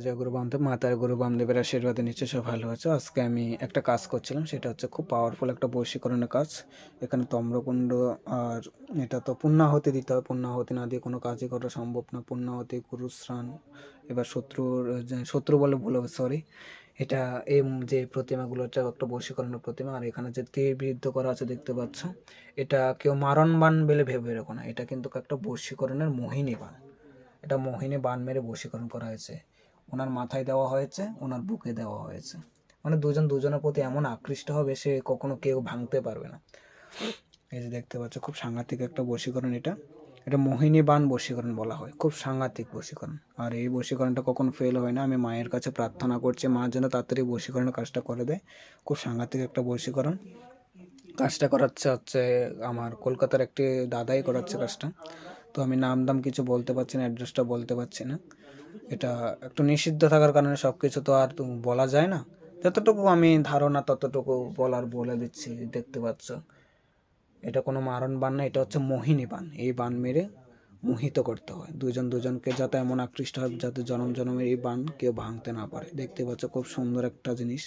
জয় গুরু বামদেব, মাতার গুরু বামদেবের আশীর্বাদে নিশ্চয়ই সব ভালো আছে। আজকে আমি একটা কাজ করছিলাম, সেটা হচ্ছে খুব পাওয়ারফুল একটা বশীকরণের কাজ। এখানে তম্রকুণ্ড, আর এটা তো পূর্ণাহুতি দিতে হবে। পূর্ণাহুতি না দিয়ে কোনো কাজই করা সম্ভব না। পূর্ণাহুতি, গুরুস্নান, এবার শত্রু বলে ভুল হবে, সরি। এটা এই যে প্রতিমাগুলো, এটা একটা বশীকরণের প্রতিমা। আর এখানে যে তীর বিদ্ধ করা আছে দেখতে পাচ্ছ, এটা কেউ মারণ বান বলে ভেবে রেখো না, এটা কিন্তু একটা বশীকরণের মোহিনী বান। এটা মোহিনী বান মেরে বশীকরণ করা হয়েছে। ওনার মাথায় দেওয়া হয়েছে, ওনার বুকে দেওয়া হয়েছে। মানে দুজন দুজনের প্রতি এমন আকৃষ্ট হবে, সে কখনো কেউ ভাঙতে পারবে না। এই যে দেখতে পাচ্ছ, খুব সাংঘাতিক একটা বশীকরণ। এটা এটা মোহিনী বান বশীকরণ বলা হয়, খুব সাংঘাতিক বশীকরণ। আর এই বশীকরণটা কখনো ফেল হয় না। আমি মায়ের কাছে প্রার্থনা করছি, মা যেন তাড়াতাড়ি বশীকরণের কাজটা করে দেয়। খুব সাংঘাতিক একটা বশীকরণ। কাজটা হচ্ছে আমার কলকাতার একটি দাদাই করাচ্ছে কাজটা। তো আমি নাম দাম কিছু বলতে পারছি না, অ্যাড্রেসটা বলতে পারছি না। এটা একটু নিষিদ্ধ থাকার কারণে সব কিছু তো আর বলা যায় না। যতটুকু আমি ধারণা ততটুকু বলে দিচ্ছি। দেখতে পাচ্ছ, এটা কোনো মারণ বান না, এটা হচ্ছে মোহিনী বান। এই বান মেরে মোহিত করতে হয় দুজন দুজনকে, যাতে এমন আকৃষ্ট হয় যাতে জনম জনমের এই বান কেউ ভাঙতে না পারে। দেখতে পাচ্ছ, খুব সুন্দর একটা জিনিস।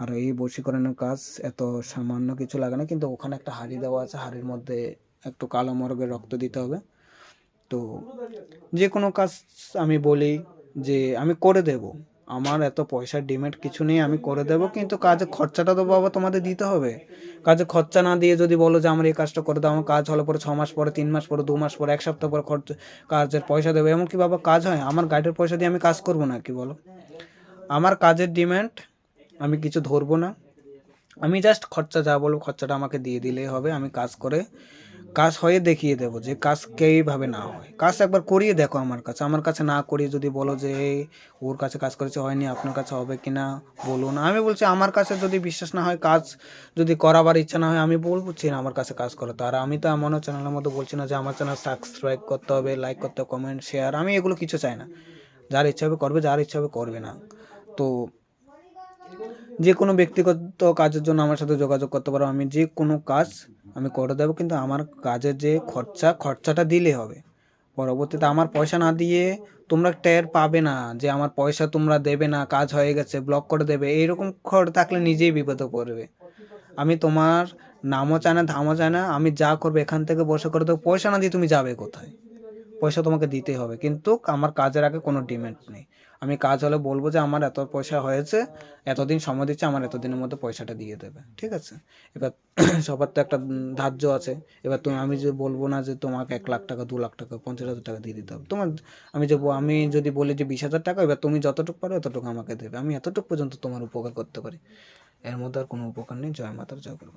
আর এই বশীকরণের কাজ এত সামান্য কিছু লাগে না, কিন্তু ওখানে একটা হাঁড়ি দেওয়া আছে, হাঁড়ির মধ্যে একটু কালো মরগের রক্ত দিতে হবে। তো যে কোনো কাজ আমি বলি যে আমি করে দেব, আমার এত পয়সার ডিমান্ড কিছু নেই, আমি করে দেব, কিন্তু কাজের খরচাটা তো বাবা তোমাদের দিতে হবে। কাজে খরচা না দিয়ে যদি বলো যে আমার এই কাজটা করে দাও, আমার কাজ হলে পরে 6 মাস পরে, 3 মাস পরে, 2 মাস পরে, 1 সপ্তাহ পরে কাজের পয়সা দেবে, এমন কি বাবা কাজ হয়? আমার গাইডের পয়সা দিয়ে আমি কাজ করবো না কি বলো? আমার কাজের ডিমান্ড আমি কিছু ধরবো না, আমি জাস্ট খরচা যা বলবো খরচাটা আমাকে দিয়ে দিলেই হবে। আমি কাজ করে কাজ হয়ে দেখিয়ে দেবো যে কাজ কেইভাবে না হয়। কাজ একবার করিয়ে দেখো আমার কাছে না করিয়ে যদি বলো যে ওর কাছে কাজ করেছে হয়নি, আপনার কাছে হবে কি না বলুন। আমি বলছি আমার কাছে যদি বিশ্বাস না হয়, কাজ যদি করাবার ইচ্ছা না হয়, আমি বলছি না আমার কাছে কাজ করো। আর আমি তো এমনও চ্যানেলের মধ্যে বলছি না যে আমার চ্যানেল সাবস্ক্রাইব করতে হবে, লাইক করতে হবে, কমেন্ট শেয়ার, আমি এগুলো কিছু চাই না। যার ইচ্ছা হবে করবে, যার ইচ্ছা হবে করবে না। তো যে কোনো ব্যক্তিগত কাজের জন্য আমার সাথে যোগাযোগ করতে পারো, আমি যে কোনো কাজ আমি করে দেবো, কিন্তু আমার কাজের যে খরচাটা দিলে হবে। পরবর্তীতে আমার পয়সা না দিয়ে তোমরা টের পাবে না যে আমার পয়সা তোমরা দেবে না, কাজ হয়ে গেছে ব্লক করে দেবে, এইরকম থাকলে নিজেই বিপদে পড়বে। আমি তোমার নামও চাই না, ধামও চাই না, আমি যা করবো এখান থেকে বসে করে দেবো। পয়সা না দিয়ে তুমি যাবে কোথায়? পয়সা তোমাকে দিতেই হবে, কিন্তু আমার কাজের আগে কোনো ডিমান্ড নেই। আমি কাজ হলে বলবো যে আমার এত পয়সা হয়েছে, এতদিন সময় দিচ্ছে, আমার এতদিনের মধ্যে পয়সাটা দিয়ে দেবে, ঠিক আছে? এবার সবার তো একটা ধার্য আছে। এবার আমি যে বলবো না যে তোমাকে 1 লাখ টাকা, 2 লাখ টাকা, 50,000 টাকা দিয়ে দিতে হবে তোমার। আমি যদি বলি যে 20,000 টাকা, এবার তুমি যতটুকু পারো এতটুকু আমাকে দেবে। আমি এতটুকু পর্যন্ত তোমার উপকার করতে পারি, এর মধ্যে আর কোনো উপকার নেই। জয় মাতার, জয় গুরু।